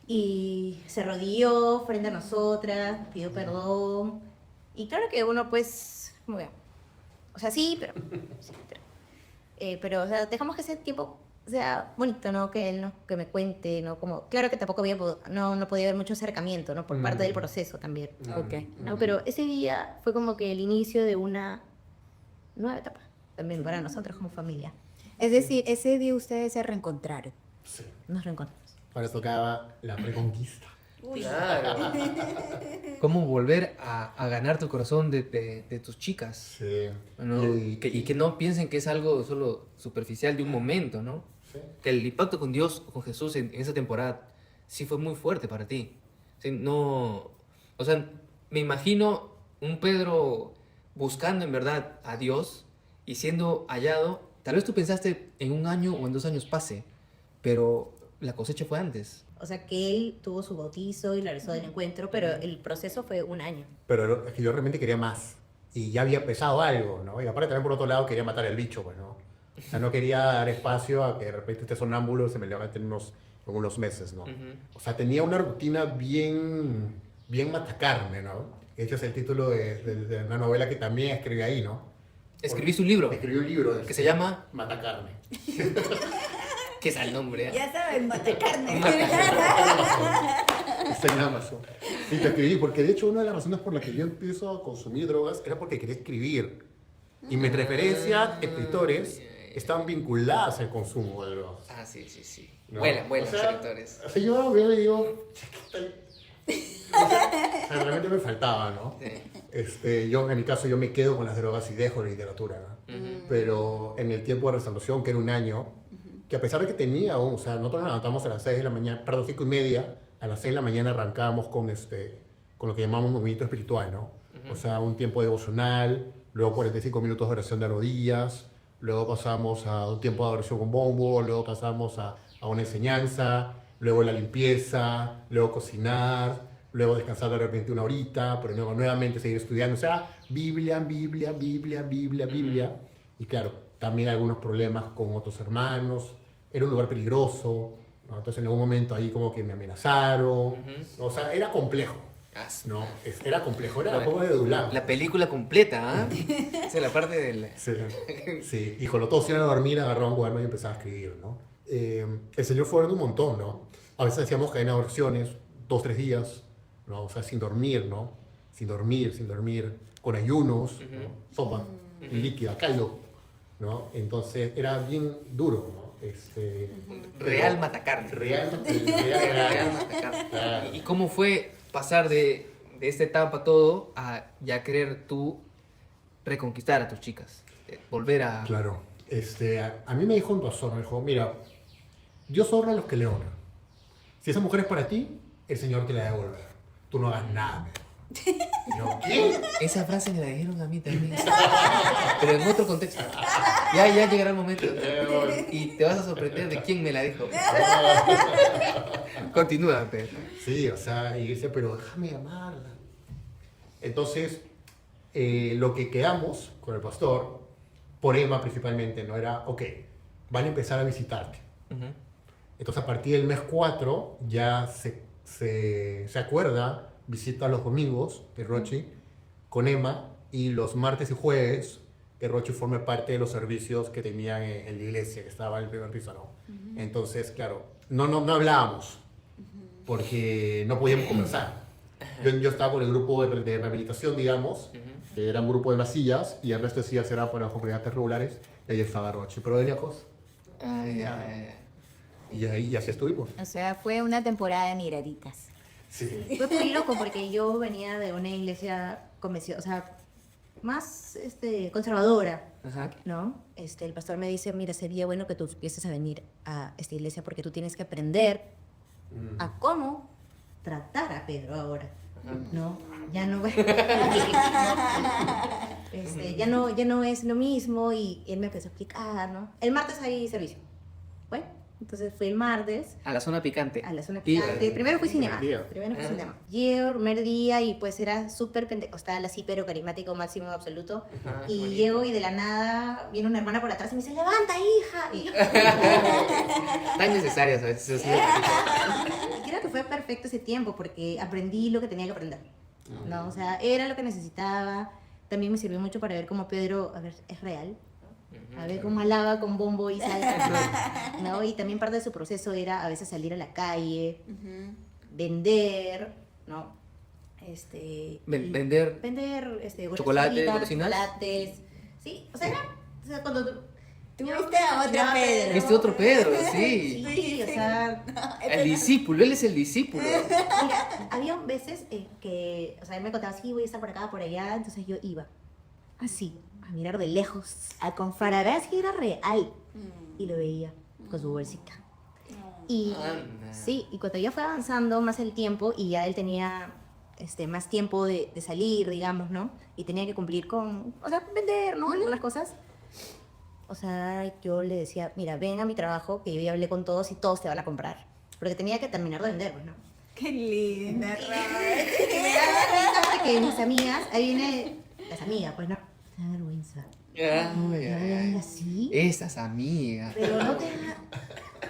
y se arrodilló frente a nosotras, pidió perdón, y claro que uno pues, como vea, o sea, sí, pero, o sea, dejamos que ese tiempo o sea, bonito, ¿no? Que él, ¿no? Que me cuente, ¿no? Como, claro que tampoco había, no podía haber mucho acercamiento, ¿no? Por parte del proceso también. Ok. ¿No? Pero ese día fue como que el inicio de una nueva etapa, también para nosotros como familia. Es decir, ese día ustedes se reencontraron. Sí. Nos reencontramos. Ahora tocaba la reconquista. Claro. ¿Cómo volver a ganar tu corazón de tus chicas? Sí. ¿No? Y que no piensen que es algo solo superficial de un momento, ¿no? Sí. Que el impacto con Dios, con Jesús en esa temporada, sí fue muy fuerte para ti. Sí, no, o sea, me imagino un Pedro buscando en verdad a Dios y siendo hallado. Tal vez tú pensaste en 1 año o en 2 años pase, pero la cosecha fue antes. O sea, que él tuvo su bautizo y la realizó del encuentro, pero el proceso fue 1 año. Pero es que yo realmente quería más. Y ya había empezado algo, ¿no? Y aparte también por otro lado quería matar al bicho, pues, ¿no? O sea, no quería dar espacio a que de repente este sonámbulo se me levante en unos meses, ¿no? O sea, tenía una rutina bien matacarme, ¿no? De hecho es el título de una novela que también escribí ahí, ¿no? Escribiste un libro Escribí un libro. que se llama Matacarme. ¿Qué es el nombre? Ya saben, matacarne. Está en Amazon. Sí, te escribí, porque de hecho una de las razones por las que yo empiezo a consumir drogas era porque quería escribir. Y mis referencias, escritores, estaban vinculadas al consumo de drogas. Ah, sí, sí, sí. ¿No? Vuelan O sea, escritores. O sea, yo veo y digo, o sea, realmente me faltaba, ¿no? Sí. Yo, en mi caso, yo me quedo con las drogas y dejo la literatura, ¿no? Pero en el tiempo de resolución, que era 1 año, que a pesar de que tenía, o sea, nosotros nos levantamos a las 6 de la mañana, perdón, 5:30, a las 6 de la mañana arrancábamos con lo que llamamos movimiento espiritual, ¿no? O sea, un tiempo devocional, luego 45 minutos de oración de rodillas, luego pasamos a un tiempo de adoración con bombo, luego pasamos a una enseñanza, luego la limpieza, luego cocinar, luego descansar de repente 1 horita, pero luego nuevamente seguir estudiando. O sea, Biblia. Y claro, también algunos problemas con otros hermanos. Era un lugar peligroso, ¿no? Entonces en algún momento ahí como que me amenazaron. O sea, era complejo. No, era complejo, era un poco de dulán. La película completa, ¿ah? Esa es la parte del... Sí, sí. Y cuando todos iban a dormir, agarraba un cuaderno y empezaba a escribir, ¿no? El Señor fue orando un montón, ¿no? A veces hacíamos cadena de oraciones, 2, 3 días, ¿no? O sea, sin dormir, ¿no? Sin dormir, con ayunos, ¿no? Sopa, líquida, caldo, ¿no? Entonces era bien duro, ¿no? Real matacarne. Real Matacarne. Claro. ¿Y cómo fue pasar de esta etapa todo a ya querer tú reconquistar a tus chicas? Volver a... Claro. A mí me dijo un pastor, me dijo, mira, Dios honra a los que le honran. Si esa mujer es para ti, el Señor te la devuelve. Tú no hagas nada. Me dijo. Y yo, ¿qué? Esa frase me la dijeron a mí también. Pero en otro contexto. Ya llegará el momento. Y te vas a sorprender de quién me la dijo. Continúa, Pedro. Sí, o sea, y dice, pero déjame llamarla. Entonces, lo que quedamos con el pastor, por Emma principalmente, no era, ok, van a empezar a visitarte. Entonces, a partir del mes 4, ya se acuerda, visita los domingos de Rochi con Emma, y los martes y jueves que Rochi forme parte de los servicios que tenían en la iglesia, que estaba en el primer piso, ¿no? Entonces, claro, no hablábamos, porque no podíamos conversar. Yo estaba con el grupo de rehabilitación, digamos, que era un grupo de masillas, y el resto de sillas era para los congregantes regulares, y ahí estaba Rochi, pero de lejos. Y así estuvimos. O sea, fue una temporada de miraditas. Sí. Fue muy loco porque yo venía de una iglesia convencional, o sea, más conservadora, Ajá. ¿no? El pastor me dice, mira, sería bueno que tú empieces a venir a esta iglesia porque tú tienes que aprender a cómo tratar a Pedro ahora, ¿no? Ya no, ya no es lo mismo, y él me empezó a explicar, ¿no? El martes hay servicio. Bueno, entonces fui el martes A la zona picante. a la zona Y- picante. Primero fui cinema. Día. Llego el primer día y pues era súper pentecostal, así, pero carismático, máximo, absoluto. Ajá, Y bonito. llego y de la nada viene una hermana por atrás y me dice, levanta, hija. Y yo, Tan necesarias a veces. y creo que fue perfecto ese tiempo porque aprendí lo que tenía que aprender, ¿no? O sea, era lo que necesitaba. También me sirvió mucho para ver cómo Pedro, a ver, es real. A ver cómo alaba con bombo y salsa, ¿no? Y también parte de su proceso era a veces salir a la calle, vender, ¿no? Vender Vender, chocolate, golosinas, golosinas. chocolates. Sí, o sea, cuando tú... Tuviste a otro Pedro. Este otro Pedro, sí. Sí, o sea... El discípulo, él es el discípulo. Mira, había veces que, o sea, él me contaba, sí, voy a estar por acá, por allá, entonces yo iba así, a mirar de lejos, para ver si era real. Y lo veía con su bolsita. Y Anda. sí, y cuando ya fue avanzando más el tiempo y ya él tenía más tiempo de salir, digamos, ¿no? Y tenía que cumplir con, o sea, vender, ¿no? Algunas cosas. O sea, yo le decía, mira, ven a mi trabajo, que yo ya hablé con todos y todos te van a comprar. Porque tenía que terminar de vender, pues, ¿no? Qué linda, Y me daba risa porque mis amigas, ahí viene las amigas, pues, ¿no? Me da vergüenza. Ay, ¿Me hablan así? Esas amigas. Pero no te da...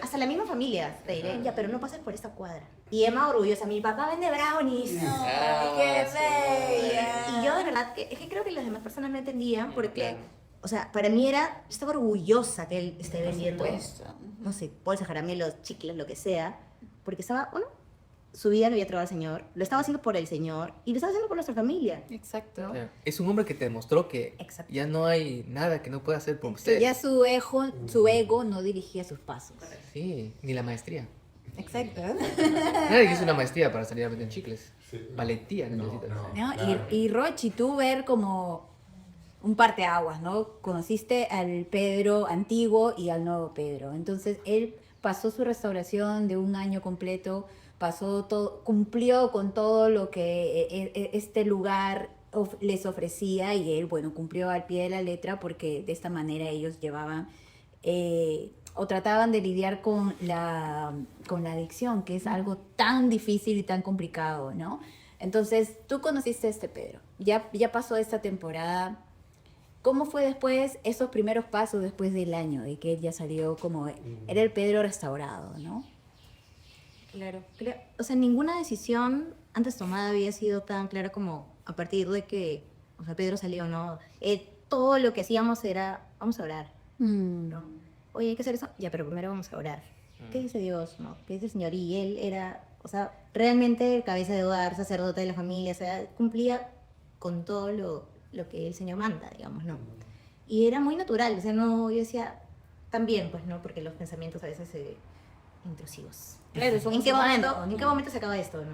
Hasta la misma familia te diré, ya, pero no pases por esta cuadra. Y Emma orgullosa, mi papá vende brownies. Ay, qué bella. Y yo de verdad, es que creo que las demás personas no entendían porque, Claro. o sea, para mí era, yo estaba orgullosa que él esté vendiendo, supuesto. no sé, bolsas, caramelos, chicles, lo que sea, porque estaba, bueno, su vida lo había entregado al Señor, lo estaba haciendo por el Señor y lo estaba haciendo por nuestra familia. Exacto. Claro. Es un hombre que te demostró que Exacto. ya no hay nada que no pueda hacer por usted. Ya su ego no dirigía sus pasos. Sí, ni la maestría. Exacto. Nadie hizo una maestría para salir a vender chicles. Sí. Valentía No, necesitas. no. ¿No? Claro. Y Rochi, tú ver como un parteaguas, ¿no? Conociste al Pedro antiguo y al nuevo Pedro. Entonces, él pasó su restauración de un año completo, pasó todo, cumplió con todo lo que este lugar les ofrecía y él, bueno, cumplió al pie de la letra porque de esta manera ellos llevaban o trataban de lidiar con la adicción, que es algo tan difícil y tan complicado, ¿no? Entonces, tú conociste a este Pedro, ya pasó esta temporada. ¿Cómo fue después esos primeros pasos después del año de que él ya salió como era el Pedro restaurado, ¿no? Claro. O sea, ninguna decisión antes tomada había sido tan clara como a partir de que, o sea, Pedro salió, ¿no? Todo lo que hacíamos era, vamos a orar, ¿no? Oye, hay que hacer eso, ya, pero primero vamos a orar. ¿Qué dice Dios, no? ¿Qué dice el Señor? Y él era, o sea, realmente cabeza de hogar, sacerdote de la familia, o sea, cumplía con todo lo que el Señor manda, digamos, ¿no? Y era muy natural, o sea, no, yo decía, también, pues, ¿no? Porque los pensamientos a veces intrusivos. Claro, somos ¿En qué humanos, momento, ¿no? ¿En qué momento se acaba esto, no?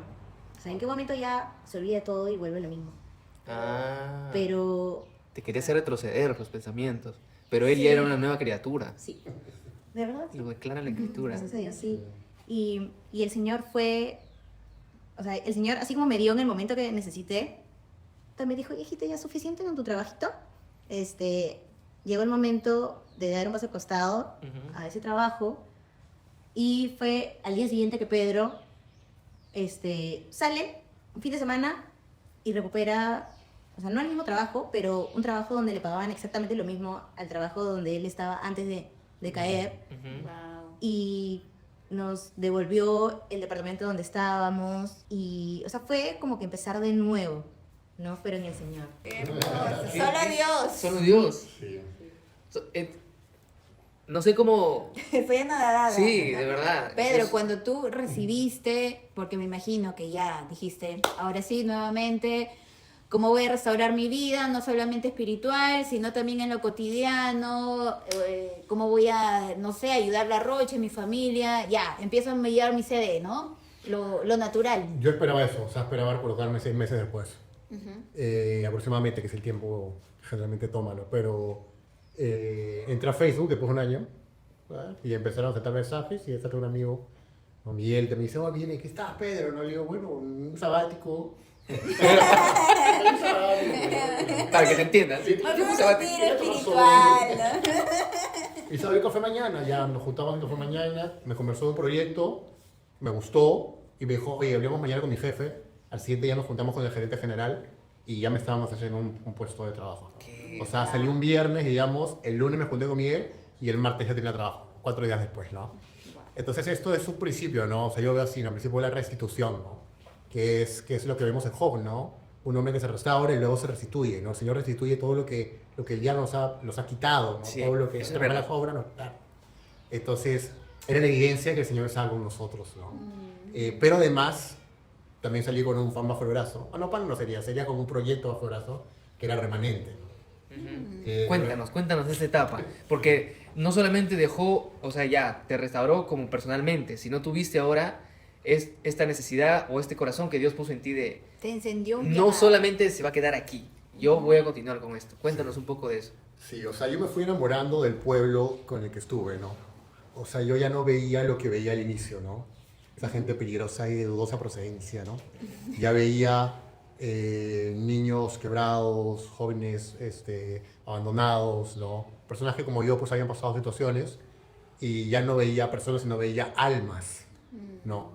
O sea, ¿en qué momento ya se olvida todo y vuelve lo mismo? Ah. Pero, Te quería hacer retroceder los pensamientos. Pero él ya era una nueva criatura. sí, de verdad, sí. Lo declara la escritura. Gracias a Dios, sí. Y el Señor fue, o sea, el Señor, así como me dio en el momento que necesité, también dijo, hijita, ya es suficiente con tu trabajito. Llegó el momento de dar un paso al costado Ujú. a ese trabajo. Y fue al día siguiente que Pedro sale un fin de semana y recupera, o sea, no el mismo trabajo, pero un trabajo donde le pagaban exactamente lo mismo al trabajo donde él estaba antes de caer. Ujú. Wow. Y nos devolvió el departamento donde estábamos. Y, o sea, fue como que empezar de nuevo, ¿no? Pero en el Señor. Solo Dios. Solo Dios. Sí. No sé cómo. Fue nadada. Sí, de verdad. Pedro, Es- cuando tú recibiste, porque me imagino que ya dijiste, ahora sí, nuevamente, ¿cómo voy a restaurar mi vida? No solamente espiritual, sino también en lo cotidiano, ¿cómo voy a, no sé, ayudarle a Roche, mi familia? Ya, empiezo a llevar mi CD, ¿no? Lo natural. Yo esperaba eso, o sea, esperaba colocarme 6 meses después. Aproximadamente, que es el tiempo que generalmente toma, ¿no? Pero entré a Facebook después de un año, ¿verdad? Y empezaron a aceptar mensajes y está un amigo, ¿no? Miguel, que me dice, oh, viene, ¿qué estás, Pedro? ¿No? Le digo, bueno, un sabático. Para que te entiendan. ¿Sí? Un Un sabático. retiro espiritual. Y se abrió café mañana, ya nos juntamos en café mañana, me conversó de un proyecto, me gustó y me dijo, oye, hablemos mañana con mi jefe. Al siguiente día nos juntamos con el gerente general y ya me estábamos haciendo un puesto de trabajo, ¿no? O sea, salí un viernes, digamos, el lunes me junté con Miguel y el martes ya tenía trabajo, 4 días después, ¿no? Entonces esto es un principio, ¿no? O sea, yo veo así, ¿no? El principio de la restitución, ¿no? Que es lo que vemos en Job, ¿no? Un hombre que se restaura y luego se restituye, ¿no? El Señor restituye todo lo que lo que ya nos ha quitado, ¿no? Sí, Todo lo que eso es las verdad. malas obras nos da. Entonces, era la evidencia que el Señor estaba con nosotros, ¿no? Pero además, también salí con un fan bajo el brazo. No, pan no sería como un proyecto bajo el brazo, que era Remanente, ¿no? Cuéntanos de esa etapa, porque no solamente dejó, o sea, ya te restauró como personalmente, sino tuviste ahora esta necesidad o este corazón que Dios puso en ti de Te encendió un no llamado. solamente se va a quedar aquí, yo voy a continuar con esto. Cuéntanos un poco de eso. Sí, o sea, yo me fui enamorando del pueblo con el que estuve, ¿no? O sea, yo ya no veía lo que veía al inicio, ¿no? Esa gente peligrosa y de dudosa procedencia, ¿no? Ya veía niños quebrados, jóvenes abandonados, ¿no? Personas que como yo pues habían pasado situaciones y ya no veía personas, sino veía almas, ¿no?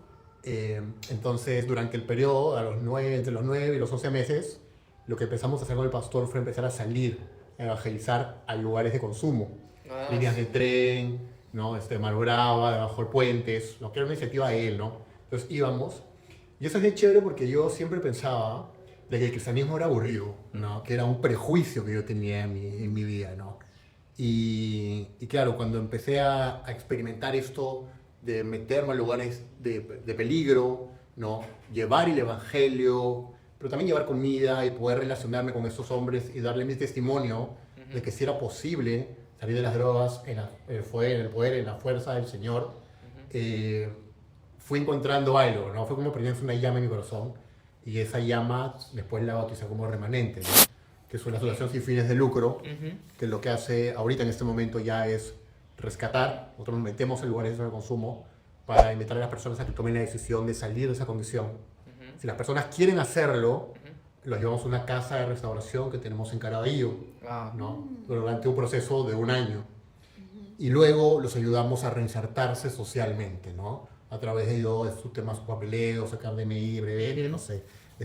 Entonces, durante el periodo, entre los 9 y los 11 meses, lo que empezamos a hacer con el pastor fue empezar a salir, a evangelizar a lugares de consumo, líneas de tren, ¿no? Mar Brava, debajo de puentes, lo que era una iniciativa de él, ¿no? Entonces íbamos, y eso es bien chévere porque yo siempre pensaba de que el cristianismo era aburrido, ¿no? Que era un prejuicio que yo tenía en mi vida, ¿no? Y claro, cuando empecé a experimentar esto de meterme a lugares de peligro, ¿no? Llevar el evangelio, pero también llevar comida y poder relacionarme con estos hombres y darle mi testimonio de que si era posible salir de las drogas en el poder, en la fuerza del Señor, fui encontrando algo, ¿no? Fue como prendiendo una llama en mi corazón y esa llama después la bauticé como Remanente, ¿no? Que es una asociación sin fines de lucro, que lo que hace ahorita en este momento ya es rescatar, nosotros nos metemos en lugares de consumo para invitar a las personas a que tomen la decisión de salir de esa condición. Si las personas quieren hacerlo, los llevamos a una casa de restauración que tenemos en Caraballo, ¿no? Durante un proceso de 1 año. Y luego los ayudamos a reinsertarse socialmente, ¿no? A través de sus temas, su papeleo, sacar DNI, breve, no sé,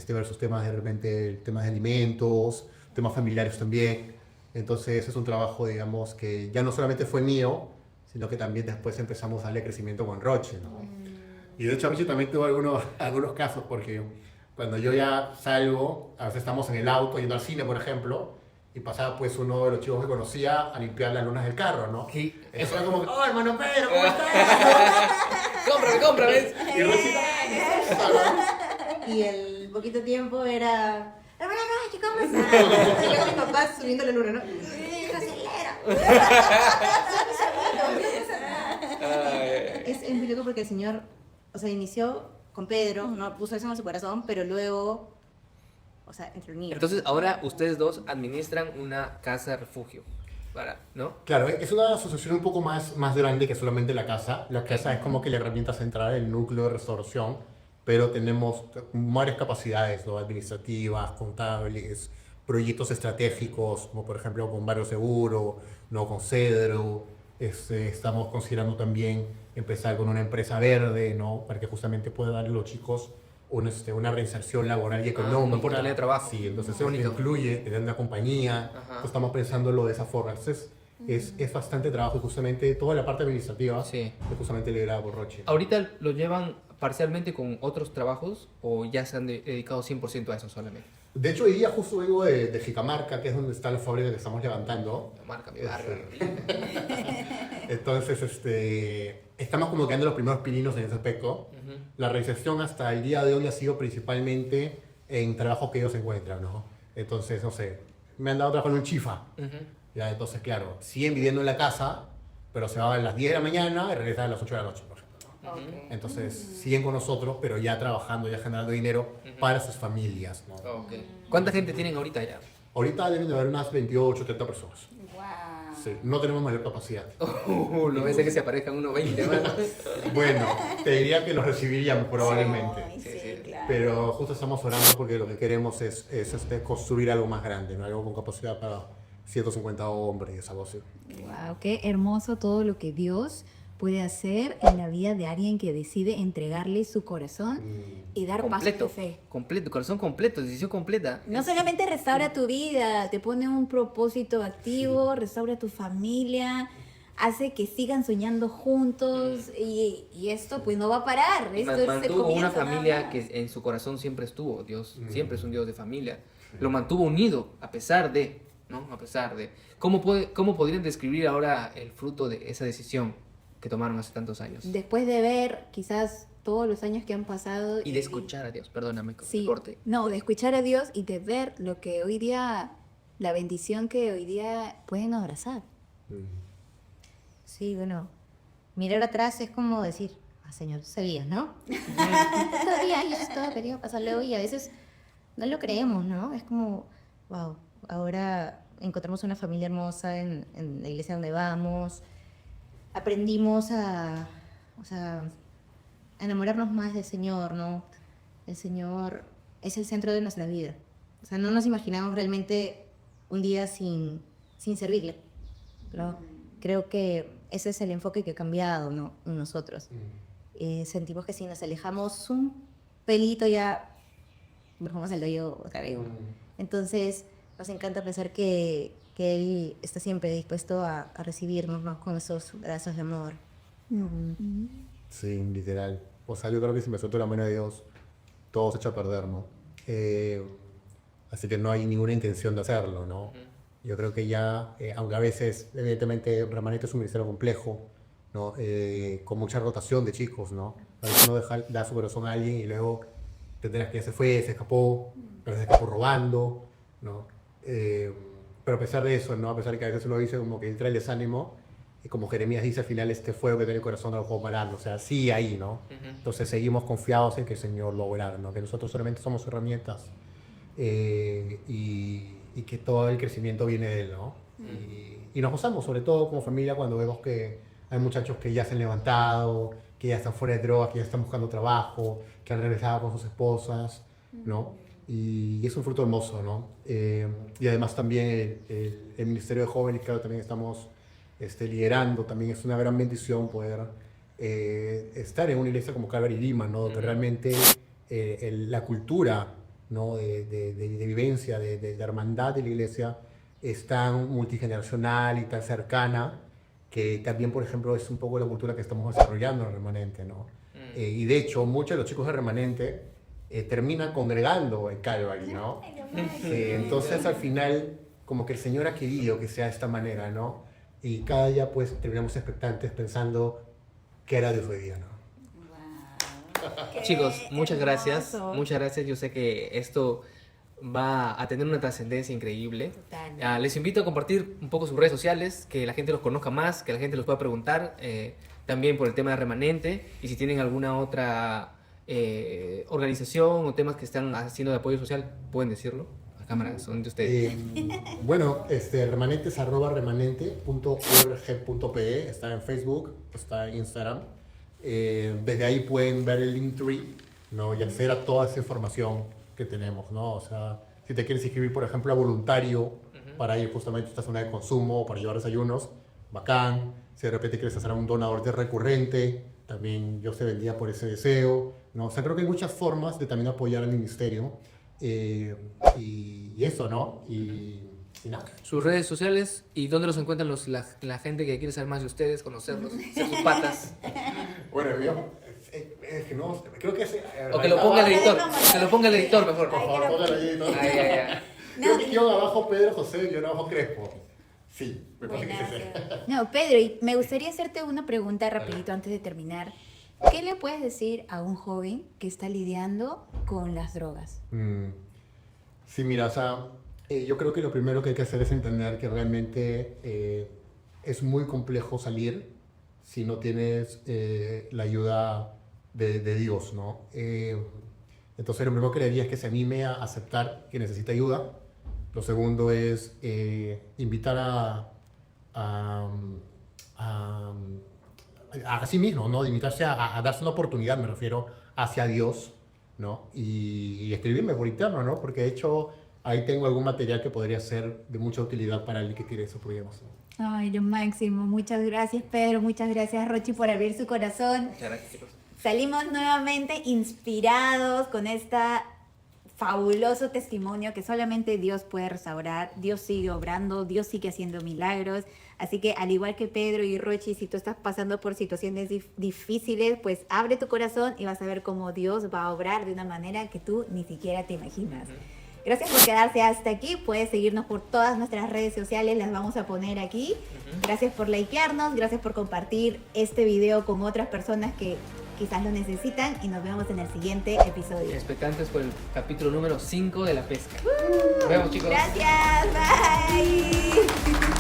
versus temas de repente, temas de alimentos, temas familiares también. Entonces es un trabajo, digamos, que ya no solamente fue mío, sino que también después empezamos a darle crecimiento con Roche, ¿no? Y de hecho a mí yo también tuve algunos casos, porque cuando yo ya salgo, a veces estamos en el auto yendo al cine, por ejemplo, y pasaba pues uno de los chicos que conocía a limpiar las lunas del carro, ¿no? Sí. Eso era como, ¡oh, hermano Pedro, ¿cómo estás? Cómprame. Y Rosita, Y el poquito tiempo era... Hermana Roche, ¿cómo estás? Y luego mis papás subiendo la luna, ¿no? Es muy loco porque el Señor, o sea, inició con Pedro, no puso eso en su corazón, pero luego, o sea, entre unidos. Entonces ahora ustedes dos administran una casa refugio, ¿no? Claro, es una asociación un poco más grande que solamente la casa. La casa es como que la herramienta central, el núcleo de restauración, pero tenemos varias capacidades, ¿no? Administrativas, contables, proyectos estratégicos, como por ejemplo con Barrio Seguro, ¿no? Con Cedro. Estamos considerando también empezar con una empresa verde, ¿no? Para que justamente pueda darle a los chicos una reinserción laboral y económica. una oportunidad de trabajo. Sí, entonces eso Bonito. incluye tener una compañía. Ajá. Estamos pensándolo de esa forma. Entonces es bastante trabajo y justamente toda la parte administrativa Sí. es justamente liderada por Roche. ¿Ahorita lo llevan parcialmente con otros trabajos o ya se han dedicado 100% a eso solamente? De hecho, hoy día justo vengo de Jicamarca, que es donde está la fábrica que estamos levantando. La marca, mi barrio. Entonces, estamos como quedando los primeros pininos en ese aspecto. La reinserción hasta el día de hoy ha sido principalmente en trabajo que ellos encuentran, ¿no? Entonces, no sé, me han dado trabajo en un chifa. Ya, entonces, claro, siguen viviendo en la casa, pero se van a las 10 de la mañana y regresan a las 8 de la noche, por ejemplo. Entonces, siguen con nosotros, pero ya trabajando, ya generando dinero para sus familias, ¿no? Okay. ¿Cuánta gente tienen ahorita ya? Ahorita deben de haber unas 28, 30 personas. Wow. Sí, no tenemos mayor capacidad. No ves que se aparezcan unos 20 más. Bueno, te diría que los recibiríamos probablemente. Ay, sí, Sí. claro. Pero justo estamos orando porque lo que queremos es construir algo más grande, ¿no? Algo con capacidad para 150 hombres, algo así. Wow, qué hermoso todo lo que Dios puede hacer en la vida de alguien que decide entregarle su corazón y dar pasos de fe. Completo, corazón completo, decisión completa. No solamente restaura tu vida, te pone un propósito activo, restaura tu familia, hace que sigan soñando juntos y esto pues no va a parar. Y Esto se mantuvo comienza una nada familia más. que en su corazón siempre estuvo. Dios siempre es un Dios de familia. Lo mantuvo unido a pesar de, ¿no? A pesar de... ¿Cómo podrían describir ahora el fruto de esa decisión que tomaron hace tantos años? Después de ver quizás todos los años que han pasado. Y de escuchar a Dios, perdóname, Sí, corte. no, de escuchar a Dios y de ver lo que hoy día, la bendición que hoy día pueden abrazar. Sí, bueno, mirar atrás es como decir, Señor, sabías, ¿no? Todavía yo estaba queriendo pasar luego y a veces no lo creemos, ¿no? Es como, wow, ahora encontramos una familia hermosa en la iglesia donde vamos, aprendimos a enamorarnos más del Señor, ¿no? El Señor es el centro de nuestra vida. O sea, no nos imaginamos realmente un día sin servirle. Pero creo que ese es el enfoque que ha cambiado, ¿no? En nosotros. Sentimos que si nos alejamos un pelito ya bajamos al hoyo otra vez. Entonces nos encanta pensar que Él está siempre dispuesto a recibirnos, ¿no? Con esos brazos de amor. Sí, literal. O sea, yo creo que si me suelto la mano de Dios, todo se echa a perder, ¿no? Así que no hay ninguna intención de hacerlo, ¿no? Yo creo que ya, aunque a veces, evidentemente, Remanente es un ministerio complejo, ¿no? Con mucha rotación de chicos, ¿no? A veces uno da su corazón a alguien y luego tendrás que ya se fue, se escapó, pero se escapó robando, ¿no? Pero a pesar de eso, ¿no? A pesar de que a veces uno dice como que entra el desánimo, y como Jeremías dice al final, este fuego que tiene el corazón no lo puedo parar, o sea, sí ahí, ¿no? Entonces seguimos confiados en que el Señor lo obrará, ¿no? Que nosotros solamente somos herramientas y que todo el crecimiento viene de Él, ¿no? Y nos gozamos, sobre todo como familia, cuando vemos que hay muchachos que ya se han levantado, que ya están fuera de drogas, que ya están buscando trabajo, que han regresado con sus esposas, ¿no? Y es un fruto hermoso, ¿no? Y además también el Ministerio de Jóvenes, claro, también estamos liderando, también es una gran bendición poder estar en una iglesia como Calvary Lima, ¿no? Donde realmente la cultura, ¿no? de vivencia, de hermandad de la iglesia es tan multigeneracional y tan cercana que también, por ejemplo, es un poco la cultura que estamos desarrollando en el Remanente, ¿no? Y de hecho, muchos de los chicos de Remanente terminan congregando en Calvary, ¿no? Entonces, al final, como que el Señor ha querido que sea de esta manera, ¿no? Y cada día, pues, terminamos expectantes pensando qué era Dios hoy día, ¿no? Chicos, muchas gracias. Muchas gracias. Yo sé que esto va a tener una trascendencia increíble. Les invito a compartir un poco sus redes sociales, que la gente los conozca más, que la gente los pueda preguntar también por el tema de Remanente, y si tienen alguna otra organización o temas que están haciendo de apoyo social, pueden decirlo. Las cámaras son de ustedes. Bueno, remanente es @remanente.org.pe, está en Facebook, está en Instagram. Desde ahí pueden ver el Linktree, ¿no? Y acceder a toda esa información que tenemos, ¿no? O sea, si te quieres inscribir, por ejemplo, a voluntario para ir justamente a esta zona de consumo, para llevar desayunos, bacán. Si de repente quieres hacer un donador de recurrente, también yo se vendía por ese deseo, ¿no? O sea, creo que hay muchas formas de también apoyar al ministerio. Y eso, ¿no? Y nada. Sus redes sociales y dónde los encuentran la gente que quiere saber más de ustedes, conocerlos, ser sus patas. Bueno, yo es que no, creo que O que lo ponga el editor, que lo ponga el editor mejor. Por favor, póngalo ahí, ¿no? Ay. Creo que yo abajo Pedro José, yo abajo Crespo. Sí, me parece que sí. No, Pedro, y me gustaría hacerte una pregunta rapidito antes de terminar. ¿Qué le puedes decir a un joven que está lidiando con las drogas? Sí, mira, o sea, yo creo que lo primero que hay que hacer es entender que realmente es muy complejo salir si no tienes la ayuda de Dios, ¿no? Entonces, lo primero que le diría es que se anime a aceptar que necesita ayuda. Lo segundo es invitar a sí mismo, ¿no? De invitarse a darse una oportunidad, me refiero, hacia Dios, ¿no? Y escribirme por interno, ¿no? Porque de hecho ahí tengo algún material que podría ser de mucha utilidad para alguien que tiene esos problemas, ¿no? Ay, lo máximo. Muchas gracias, Pedro. Muchas gracias, Rochi, por abrir su corazón. Muchas gracias, chicos. Salimos nuevamente inspirados con esta fabuloso testimonio que solamente Dios puede restaurar. Dios sigue obrando, Dios sigue haciendo milagros. Así que al igual que Pedro y Rochi, si tú estás pasando por situaciones difíciles, pues abre tu corazón y vas a ver cómo Dios va a obrar de una manera que tú ni siquiera te imaginas. Gracias por quedarse hasta aquí. Puedes seguirnos por todas nuestras redes sociales, las vamos a poner aquí. Gracias por likearnos, gracias por compartir este video con otras personas que quizás lo necesitan y nos vemos en el siguiente episodio. Expectantes por el capítulo número 5 de la pesca. Nos vemos, chicos. Gracias, bye.